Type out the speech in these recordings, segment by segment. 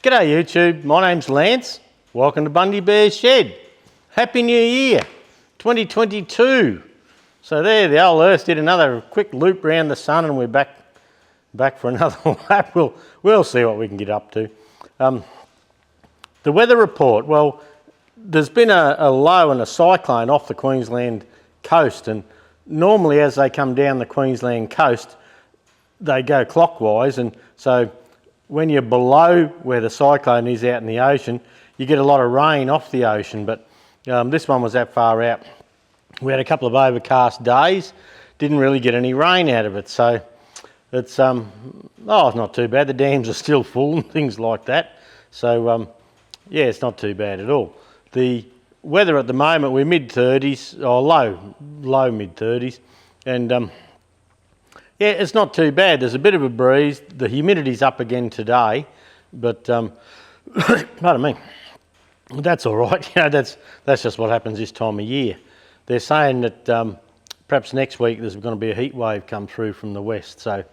G'day YouTube, my name's Lance. Welcome to Bundy Bear's Shed. Happy New Year, 2022. So there, the old Earth did another quick loop around the sun and we're back for another lap. We'll see what we can get up to. The weather report, well, there's been a low and a cyclone off the Queensland coast, and normally as they come down the Queensland coast, they go clockwise, and so when you're below where the cyclone is out in the ocean, you get a lot of rain off the ocean, but this one was that far out. We had a couple of overcast days, didn't really get any rain out of it, so it's not too bad. The dams are still full and things like that, so yeah, it's not too bad at all. The weather at the moment, we're mid-30s, or low mid-30s, and yeah, it's not too bad. There's a bit of a breeze. The humidity's up again today, but pardon me, that's all right. You know, that's just what happens this time of year. They're saying that perhaps next week there's going to be a heat wave come through from the west, so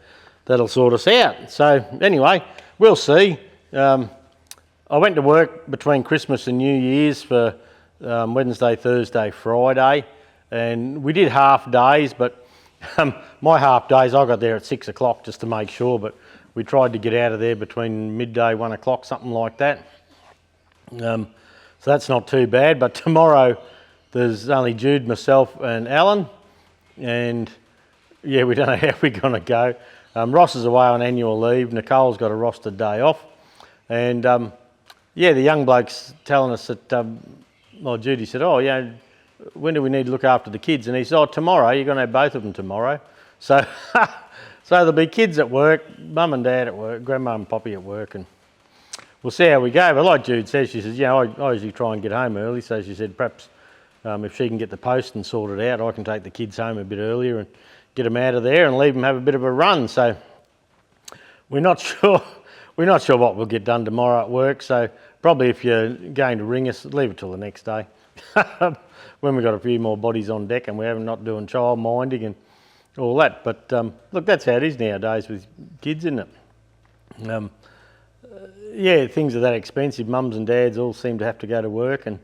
that'll sort us out. So anyway, we'll see. I went to work between Christmas and New Year's for Wednesday, Thursday, Friday, and we did half days, but my half days, I got there at 6 o'clock just to make sure, but we tried to get out of there between midday, 1 o'clock, something like that. So that's not too bad, but tomorrow there's only Jude, myself and Alan, and yeah, we don't know how we're going to go. Ross is away on annual leave, Nicole's got a rostered day off, and yeah, the young bloke's telling us that, well, Judy said, oh yeah, when do we need to look after the kids? And he said, oh, tomorrow, you're going to have both of them tomorrow. So so there'll be kids at work, mum and dad at work, grandma and poppy at work, and we'll see how we go. But like Jude says, she says, you know, I usually try and get home early, so she said perhaps if she can get the post and sort it out, I can take the kids home a bit earlier and get them out of there and leave them have a bit of a run. So we're not sure what we'll get done tomorrow at work, so probably if you're going to ring us, leave it till the next day. When we've got a few more bodies on deck and we're not doing child minding and all that. But look, that's how it is nowadays with kids, isn't it? Yeah, things are that expensive. Mums and dads all seem to have to go to work and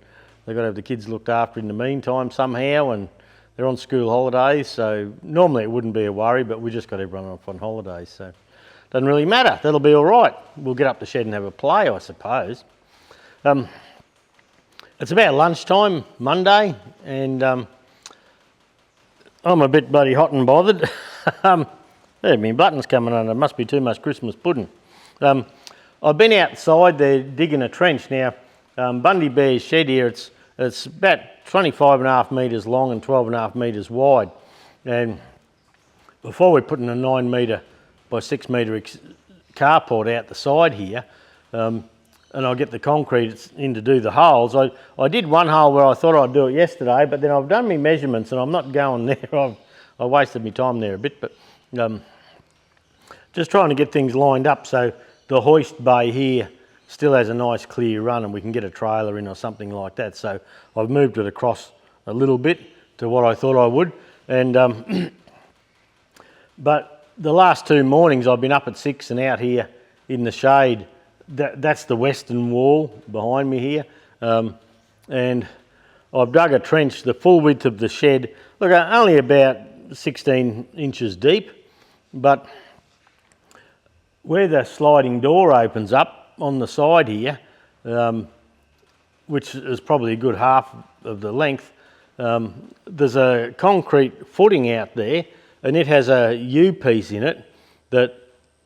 they've got to have the kids looked after in the meantime somehow, and they're on school holidays, so normally it wouldn't be a worry, but we just got everyone off on holidays, so doesn't really matter. That'll be all right. We'll get up the shed and have a play, I suppose. It's about lunchtime Monday, and I'm a bit bloody hot and bothered. There, my button's coming on. There must be too much Christmas pudding. I've been outside there digging a trench. Now, Bundy Bear's shed here, it's about 25.5 metres long and 12.5 metres wide. And before we're putting a 9 metre by 6 metre carport out the side here, and I'll get the concrete in to do the holes. I did one hole where I thought I'd do it yesterday, but then I've done my measurements and I'm not going there. I wasted my time there a bit, but just trying to get things lined up so the hoist bay here still has a nice clear run and we can get a trailer in or something like that. So I've moved it across a little bit to what I thought I would. And but the last 2 mornings I've been up at 6 and out here in the shade. That's the western wall behind me here, and I've dug a trench the full width of the shed. Look, only about 16 inches deep, but where the sliding door opens up on the side here, which is probably a good half of the length, there's a concrete footing out there, and it has a U-piece in it that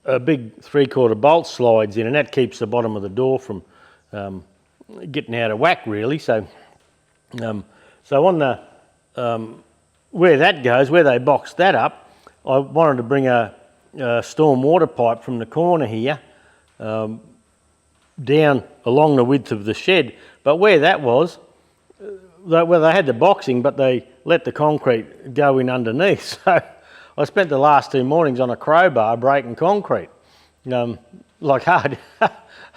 a big 3/4 bolt slides in, and that keeps the bottom of the door from getting out of whack, really. So, so on the where that goes, where they boxed that up, I wanted to bring a storm water pipe from the corner here down along the width of the shed. But where that was, well, they had the boxing, but they let the concrete go in underneath. So I spent the last 2 mornings on a crowbar breaking concrete, like hard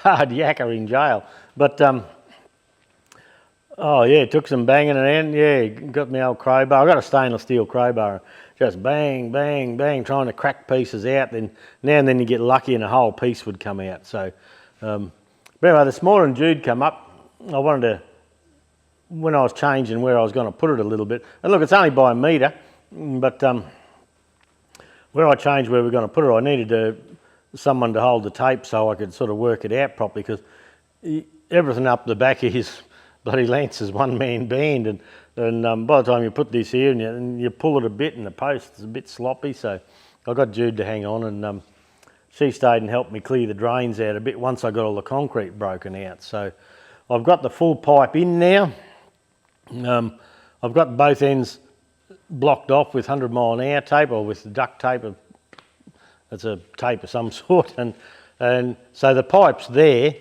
yakka in jail. But oh yeah, took some banging around. Yeah, got my old crowbar. I got a stainless steel crowbar. Just bang, bang, bang, trying to crack pieces out. Then now and then you get lucky and a whole piece would come out. So But anyway, this morning Jude come up. I wanted to, when I was changing where I was going to put it a little bit, and look, it's only by a metre, but where I changed where we're going to put it, I needed someone to hold the tape so I could sort of work it out properly, because everything up the back is bloody Lance's one-man band, and by the time you put this here and you pull it a bit, and the post is a bit sloppy, so I got Jude to hang on, and she stayed and helped me clear the drains out a bit once I got all the concrete broken out. So I've got the full pipe in now. I've got both ends blocked off with 100 mile an hour tape, or with duct tape. It's a tape of some sort, and so the pipe's there,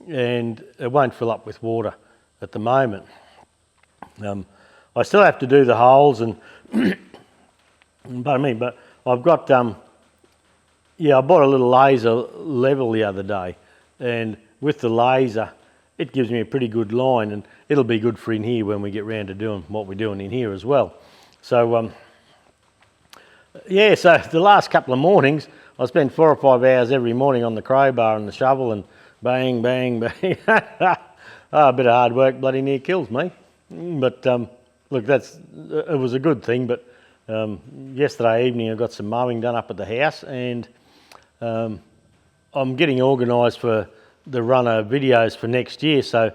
and it won't fill up with water at the moment. I still have to do the holes, and pardon me, but I've got I bought a little laser level the other day, and with the laser it gives me a pretty good line, and it'll be good for in here when we get round to doing what we're doing in here as well. So so the last couple of mornings I spent 4 or 5 hours every morning on the crowbar and the shovel, and bang, bang, bang. A bit of hard work bloody near kills me. But look, it was a good thing. But yesterday evening I got some mowing done up at the house, and I'm getting organised for the run of videos for next year. So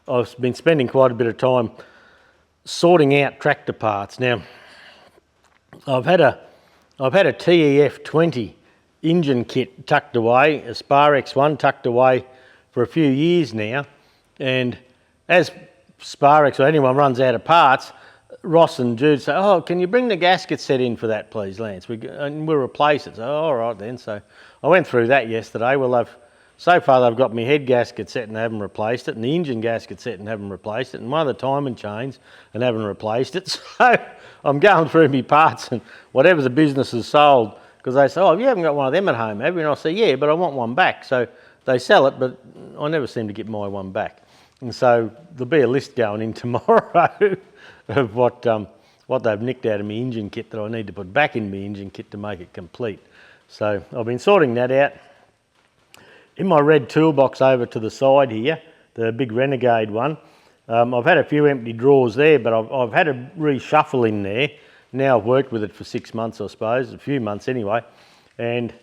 I've been spending quite a bit of time sorting out tractor parts. Now, I've had a TEF 20 engine kit tucked away, a Sparex one tucked away for a few years now, and as Sparex or anyone runs out of parts, Ross and Jude say, "Oh, can you bring the gasket set in for that, please, Lance? And we'll replace it." So, all right then. So I went through that yesterday. Well, so far they've got my head gasket set and haven't replaced it, and the engine gasket set and haven't replaced it, and one of the timing chains and haven't replaced it. So I'm going through my parts, and whatever the business has sold, because they say, "Oh, you haven't got one of them at home, have you?" And I say, "Yeah, but I want one back." So they sell it, but I never seem to get my one back. And so there'll be a list going in tomorrow of what they've nicked out of my engine kit that I need to put back in my engine kit to make it complete. So I've been sorting that out. In my red toolbox over to the side here, the big Renegade one, I've had a few empty drawers there, but I've had a reshuffle in there. Now I've worked with it for 6 months, I suppose, a few months anyway. And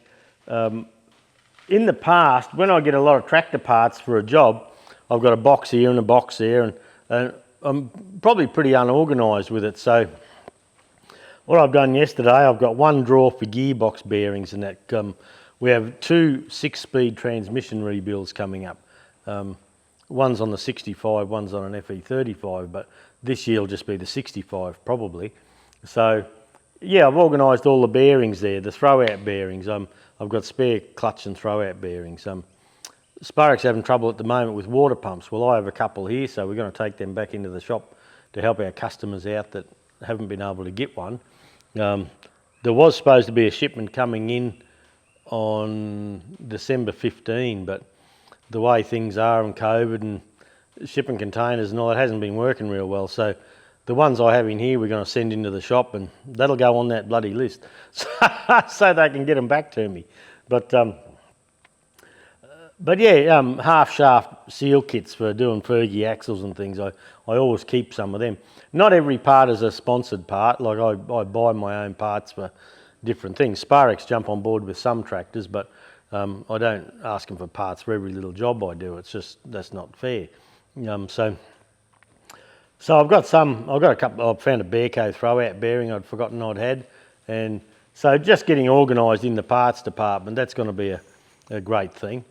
in the past, when I get a lot of tractor parts for a job, I've got a box here and a box there, and I'm probably pretty unorganised with it. So what I've done yesterday, I've got one drawer for gearbox bearings, and that we have 2 6-speed transmission rebuilds coming up. One's on the 65, one's on an FE35, but this year will just be the 65 probably. So yeah, I've organised all the bearings there, the throw-out bearings. I've got spare clutch and throw-out bearings. Sparex having trouble at the moment with water pumps. Well, I have a couple here, so we're going to take them back into the shop to help our customers out that haven't been able to get one. There was supposed to be a shipment coming in on December 15, but the way things are and COVID and shipping containers and all, it hasn't been working real well. So the ones I have in here we're going to send into the shop, and that'll go on that bloody list so they can get them back to me. But yeah, half shaft seal kits for doing Fergy axles and things, I always keep some of them. Not every part is a sponsored part. Like I buy my own parts for different things. Sparex jump on board with some tractors, but I don't ask them for parts for every little job I do. It's just, that's not fair. So I've got a couple. I found a Bearco throw-out bearing I'd forgotten I'd had, and so just getting organised in the parts department, that's going to be a great thing.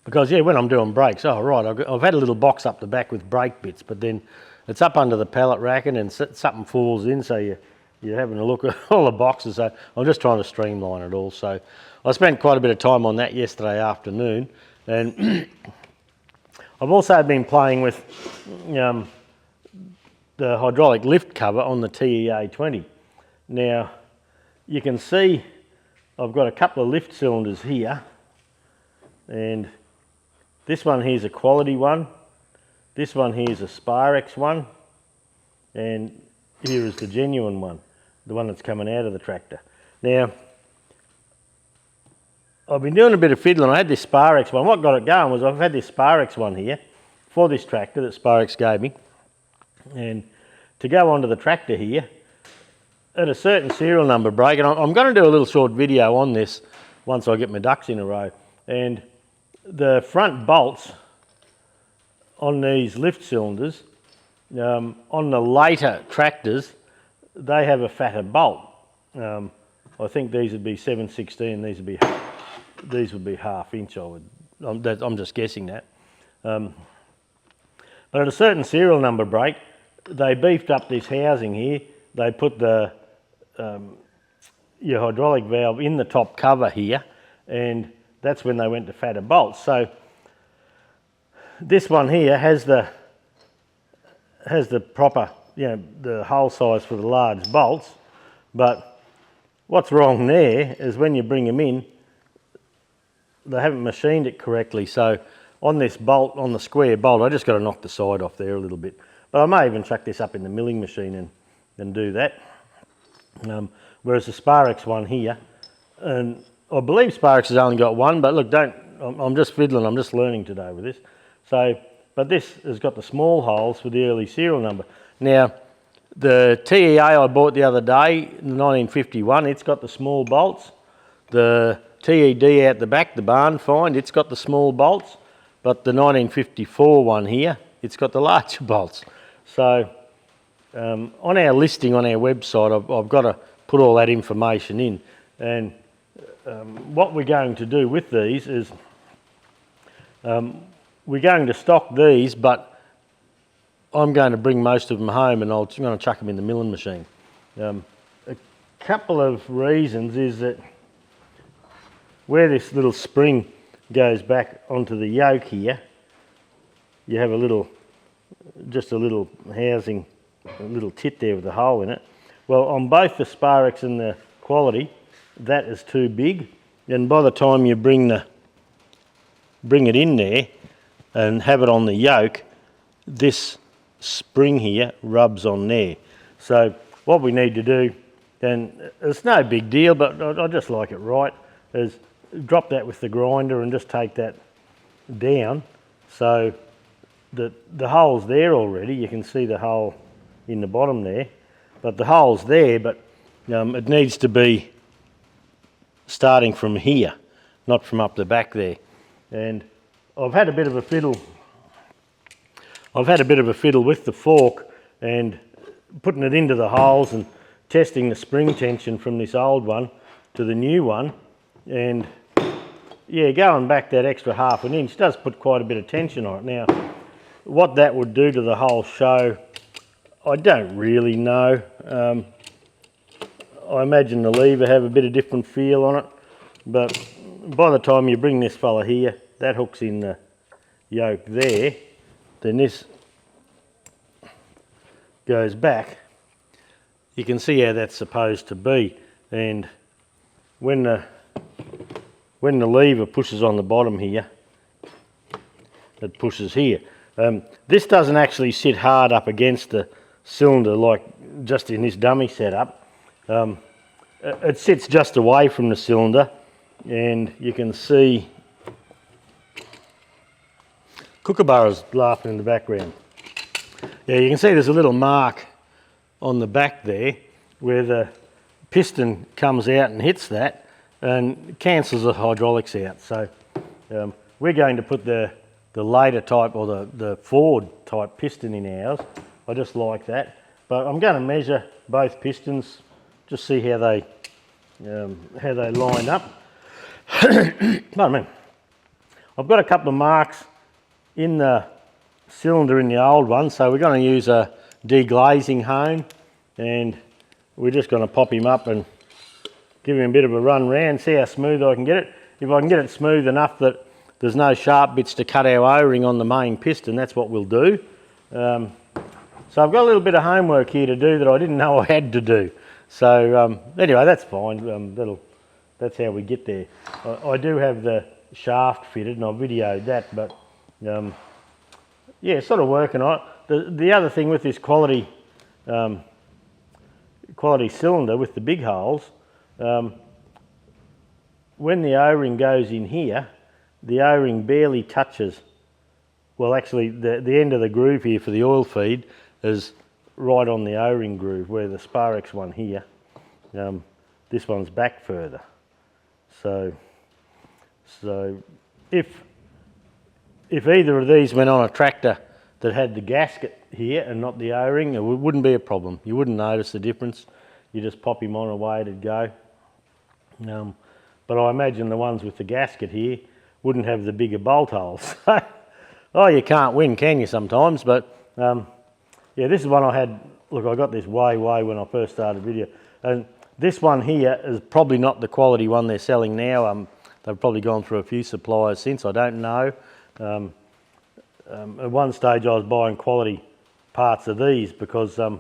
Because yeah, when I'm doing brakes, oh right, I've had a little box up the back with brake bits, but then it's up under the pallet rack, and then something falls in, so you're having a look at all the boxes. So I'm just trying to streamline it all. So I spent quite a bit of time on that yesterday afternoon, and I've also been playing with the hydraulic lift cover on the TEA 20. Now you can see I've got a couple of lift cylinders here, and this one here is a quality one, this one here is a Sparex one, and here is the genuine one, the one that's coming out of the tractor. Now I've been doing a bit of fiddling. I had this Sparex one. What got it going was I've had this Sparex one here for this tractor that Sparex gave me. And to go onto the tractor here, at a certain serial number break, and I'm going to do a little short video on this once I get my ducks in a row. And the front bolts on these lift cylinders, on the later tractors, they have a fatter bolt. I think these would be 7/16. These would be half inch. I'm just guessing that. But at a certain serial number break, they beefed up this housing here. They put your hydraulic valve in the top cover here, and that's when they went to fatter bolts. So this one here has the proper, the hole size for the large bolts, but what's wrong there is when you bring them in, they haven't machined it correctly. So on this bolt, on the square bolt, I just got to knock the side off there a little bit. But I may even chuck this up in the milling machine and do that. Whereas the Sparex one here, and I believe Sparex has only got one, but look, I'm just fiddling, I'm just learning today with this. So, but this has got the small holes for the early serial number. Now, the TEA I bought the other day, the 1951, it's got the small bolts. The TED out the back, the barn find, it's got the small bolts. But the 1954 one here, it's got the larger bolts. So on our listing on our website, I've got to put all that information in. And what we're going to do with these is we're going to stock these, but I'm going to bring most of them home and I'm going to chuck them in the milling machine. A couple of reasons is that where this little spring goes back onto the yoke here, you have just a little housing, a little tit there with a hole in it. Well, on both the Sparex and the Quality, that is too big, and by the time you bring it in there and have it on the yoke, this spring here rubs on there. So what we need to do, and it's no big deal, but I just like it right, is drop that with the grinder and just take that down so that the hole's there already. You can see the hole in the bottom there, but the hole's there, but it needs to be starting from here, not from up the back there. And I've had a bit of a fiddle with the fork and putting it into the holes and testing the spring tension from this old one to the new one, and yeah, going back that extra half an inch does put quite a bit of tension on it. Now, what that would do to the whole show, I don't really know. I imagine the lever have a bit of different feel on it, but by the time you bring this fella here, that hooks in the yoke there, then this goes back. You can see how that's supposed to be, and when the lever pushes on the bottom here, it pushes here. This doesn't actually sit hard up against the cylinder like just in this dummy setup. It sits just away from the cylinder, and you can see Kookaburra's laughing in the background. Yeah, you can see there's a little mark on the back there where the piston comes out and hits that and cancels the hydraulics out. So we're going to put the later type, or the forward type piston in ours. I just like that. But I'm going to measure both pistons, just see how they line up. Pardon me. I've got a couple of marks in the cylinder in the old one, so we're going to use a deglazing hone, and we're just going to pop him up and give him a bit of a run round, see how smooth I can get it. If I can get it smooth enough that there's no sharp bits to cut our O-ring on the main piston, that's what we'll do. So I've got a little bit of homework here to do that I didn't know I had to do. So anyway, that's fine. That's how we get there. I do have the shaft fitted, and I videoed that, but yeah, sort of working on it. The other thing with this quality cylinder with the big holes, when the O-ring goes in here, the O-ring barely touches, well actually the end of the groove here for the oil feed is right on the O-ring groove, where the Sparex one here, this one's back further. So if either of these went on a tractor that had the gasket here and not the O-ring, it wouldn't be a problem. You wouldn't notice the difference. You just pop him on, away it'd go. But I imagine the ones with the gasket here wouldn't have the bigger bolt holes. Oh, you can't win, can you, sometimes? But yeah, this is one I had. Look, I got this way when I first started video, and this one here is probably not the quality one they're selling now. They've probably gone through a few suppliers since, I don't know. At one stage I was buying quality parts of these because it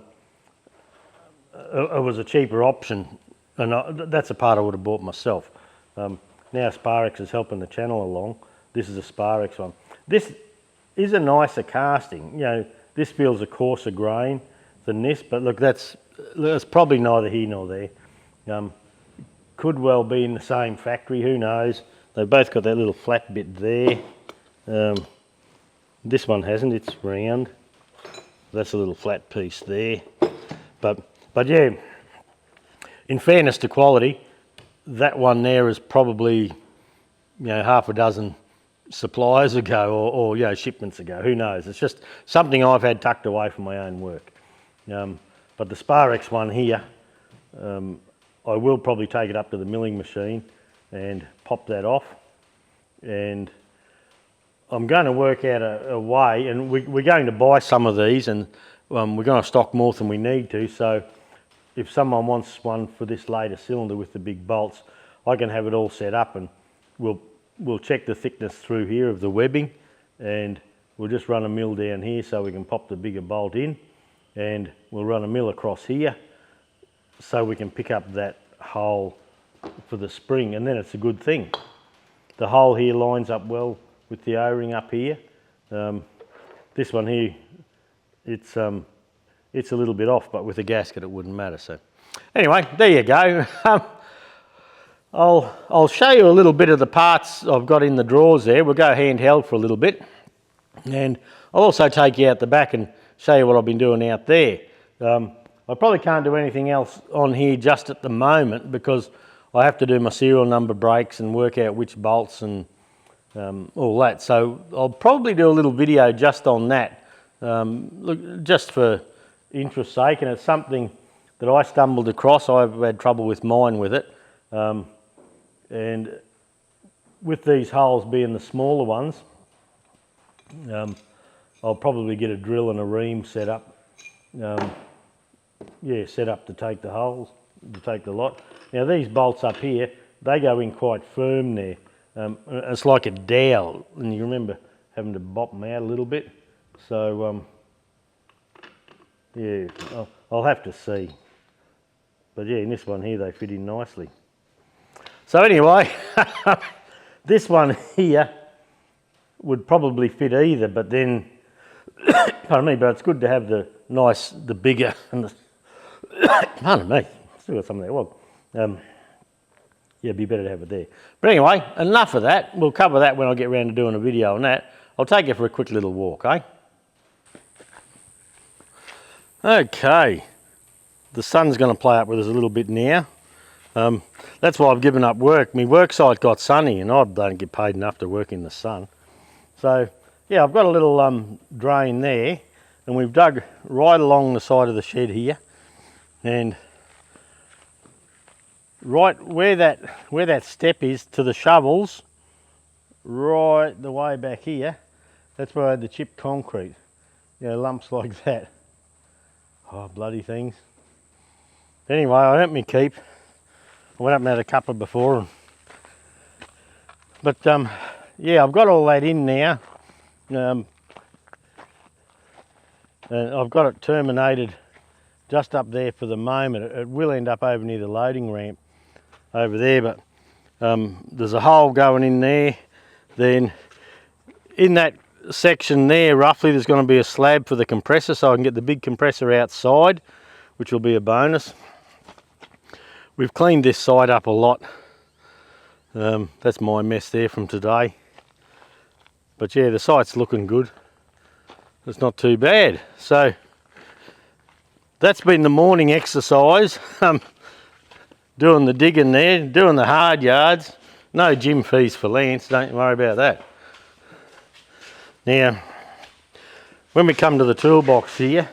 was a cheaper option, and that's a part I would have bought myself. Now Sparex is helping the channel along. This is a Sparex one. This is a nicer casting. You know, this feels a coarser grain than this, but look, that's probably neither here nor there. Could well be in the same factory, who knows. They've both got that little flat bit there. This one hasn't, it's round. That's a little flat piece there. But yeah, in fairness to quality, that one there is probably, you know, half a dozen suppliers ago or you know, shipments ago, who knows. It's just something I've had tucked away from my own work. But the Sparex one here, I will probably take it up to the milling machine and pop that off, and I'm going to work out a way, and we're going to buy some of these, and we're going to stock more than we need to, so if someone wants one for this later cylinder with the big bolts, I can have it all set up, and we'll check the thickness through here of the webbing, and we'll just run a mill down here so we can pop the bigger bolt in, and we'll run a mill across here so we can pick up that hole for the spring, and then it's a good thing. The hole here lines up well with the O-ring up here. This one here, it's a little bit off, but with a gasket it wouldn't matter. So anyway, there you go. I'll show you a little bit of the parts I've got in the drawers there. We'll go handheld for a little bit, and I'll also take you out the back and show you what I've been doing out there. I probably can't do anything else on here just at the moment because I have to do my serial number breaks and work out which bolts and all that. So I'll probably do a little video just on that, look, just for interest's sake, and it's something that I stumbled across. I've had trouble with mine with it, and with these holes being the smaller ones, I'll probably get a drill and a ream set up. Yeah, set up to take the holes, to take the lot. Now these bolts up here, they go in quite firm there. It's like a dowel, and you remember having to bop them out a little bit. So yeah, I'll have to see. But yeah, in this one here, they fit in nicely. So anyway, this one here would probably fit either, but then, pardon me, but it's good to have the bigger, and the, pardon me, still got some there. Well, yeah, it'd be better to have it there. But anyway, enough of that. We'll cover that when I get around to doing a video on that. I'll take you for a quick little walk, eh? Okay, the sun's going to play up with us a little bit now. That's why I've given up work. My work site got sunny, and I don't get paid enough to work in the sun. So yeah, I've got a little drain there, and we've dug right along the side of the shed here, and right where that step is to the shovels, right the way back here, that's where I had the chipped concrete. You know, lumps like that. Oh, bloody things. Anyway, I earned me keep. I went up and had a cuppa before. But yeah, I've got all that in now. And I've got it terminated just up there for the moment. It will end up over near the loading ramp over there, but there's a hole going in there. Then in that section there, roughly, there's going to be a slab for the compressor, so I can get the big compressor outside, which will be a bonus. We've cleaned this side up a lot. That's my mess there from today. But yeah, the site's looking good. It's not too bad. So that's been the morning exercise. Doing the digging there, doing the hard yards. No gym fees for Lance, don't worry about that. Now, when we come to the toolbox here,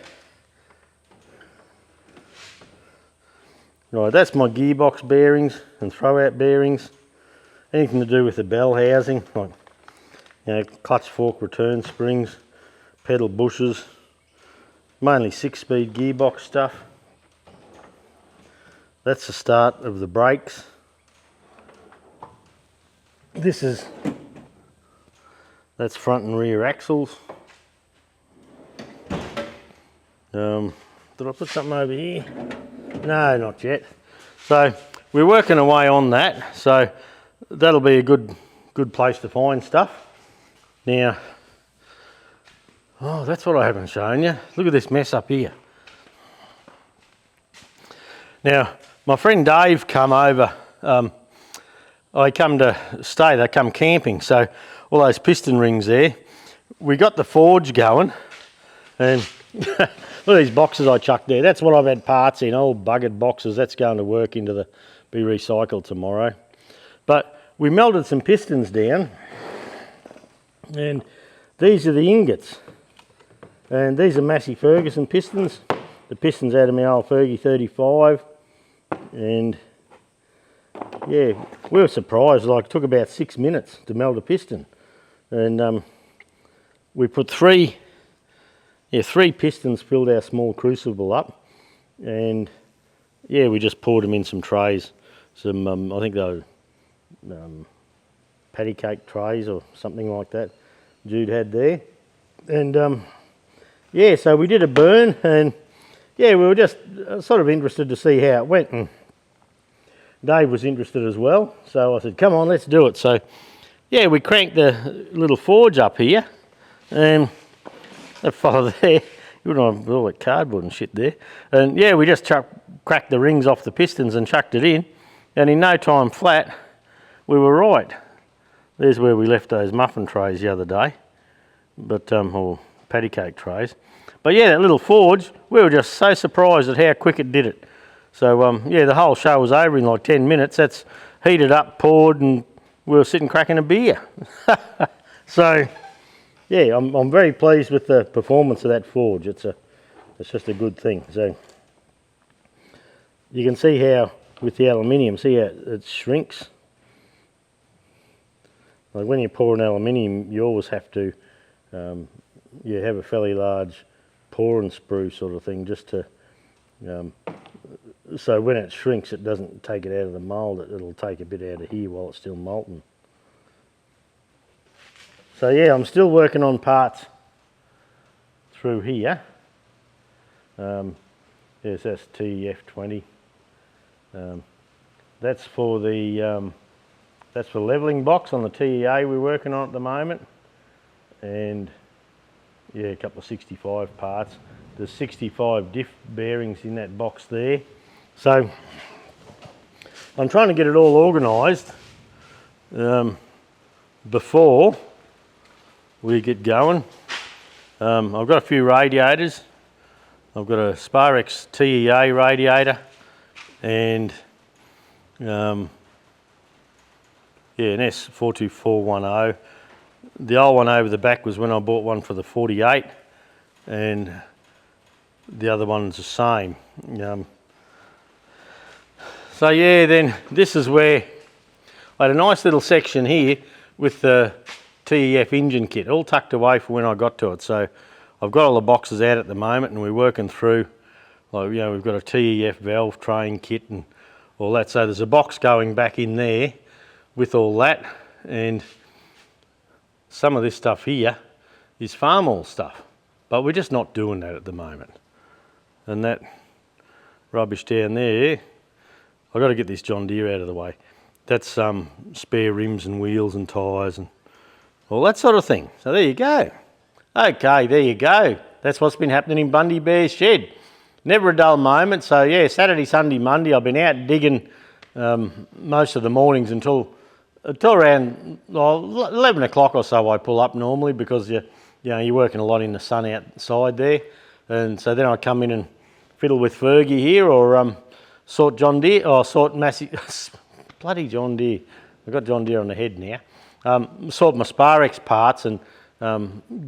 right, that's my gearbox bearings and throwout bearings. Anything to do with the bell housing, like clutch fork return springs, pedal bushes, mainly 6-speed gearbox stuff. That's the start of the brakes. That's front and rear axles. Did I put something over here? No, not yet. So we're working away on that. So that'll be a good place to find stuff. Now, oh, that's what I haven't shown you. Look at this mess up here. Now, my friend Dave come over. I come to stay, they come camping. So all those piston rings there, we got the forge going, and look at these boxes I chucked there. That's what I've had parts in, all buggered boxes. That's going to work be recycled tomorrow. But we melted some pistons down, and these are the ingots. And these are Massey Ferguson pistons. The pistons out of my old Fergy 35. And yeah, we were surprised, like it took about 6 minutes to melt a piston. And we put three pistons, filled our small crucible up, and yeah, we just poured them in some trays. Some, I think they were patty cake trays or something like that Jude had there. And yeah, so we did a burn, and yeah, we were just sort of interested to see how it went. And Dave was interested as well, so I said, come on, let's do it. So yeah, we cranked the little forge up here, and that fella there, you wouldn't have all that cardboard and shit there. And yeah, we just cracked the rings off the pistons and chucked it in, and in no time flat, we were right. There's where we left those muffin trays the other day, but or patty cake trays. But yeah, that little forge, we were just so surprised at how quick it did it. So yeah, the whole show was over in like 10 minutes. That's heated up, poured, and we were sitting cracking a beer. So yeah, I'm very pleased with the performance of that forge. It's just a good thing. So you can see how with the aluminium, see how it shrinks. Like when you pour an aluminium, you always have to you have a fairly large pour and sprue sort of thing, just to so when it shrinks, it doesn't take it out of the mould. It'll take a bit out of here while it's still molten. So yeah, I'm still working on parts through here. Yes, that's TEF20. That's for the levelling box on the TEA we're working on at the moment, and yeah, a couple of 65 parts. There's 65 diff bearings in that box there. So I'm trying to get it all organised before we get going. I've got a few radiators. I've got a Sparex TEA radiator, and yeah, an S42410. The old one over the back was when I bought one for the 48, and the other one's the same. So yeah, then this is where I had a nice little section here with the TEF engine kit, all tucked away for when I got to it. So I've got all the boxes out at the moment, and we're working through, like, you know, we've got a TEF valve train kit and all that. So there's a box going back in there with all that, and some of this stuff here is farm all stuff, but we're just not doing that at the moment. And that rubbish down there, I've got to get this John Deere out of the way. That's spare rims and wheels and tyres and all that sort of thing. So there you go. Okay, there you go. That's what's been happening in Bundy Bear's shed. Never a dull moment. So yeah, Saturday, Sunday, Monday, I've been out digging most of the mornings until Till around 11 o'clock or so I pull up normally, because you're working a lot in the sun outside there. And so then I come in and fiddle with Fergy here, or sort John Deere, or sort massive, bloody John Deere. I've got John Deere on the head now. Sort my Sparex parts and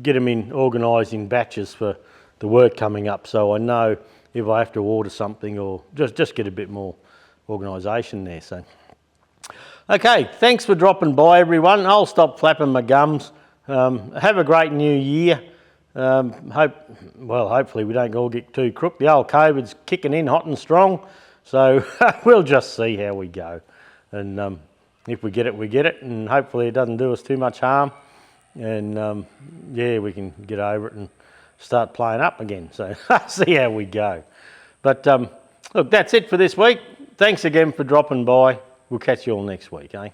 get them organised in batches for the work coming up, so I know if I have to order something, or just get a bit more organisation there. So, okay, thanks for dropping by, everyone. I'll stop flapping my gums. Have a great new year. Hopefully we don't all get too crook. The old COVID's kicking in hot and strong, so we'll just see how we go. And if we get it, we get it, and hopefully it doesn't do us too much harm. And yeah, we can get over it and start playing up again. So see how we go. But look, that's it for this week. Thanks again for dropping by. We'll catch you all next week, eh?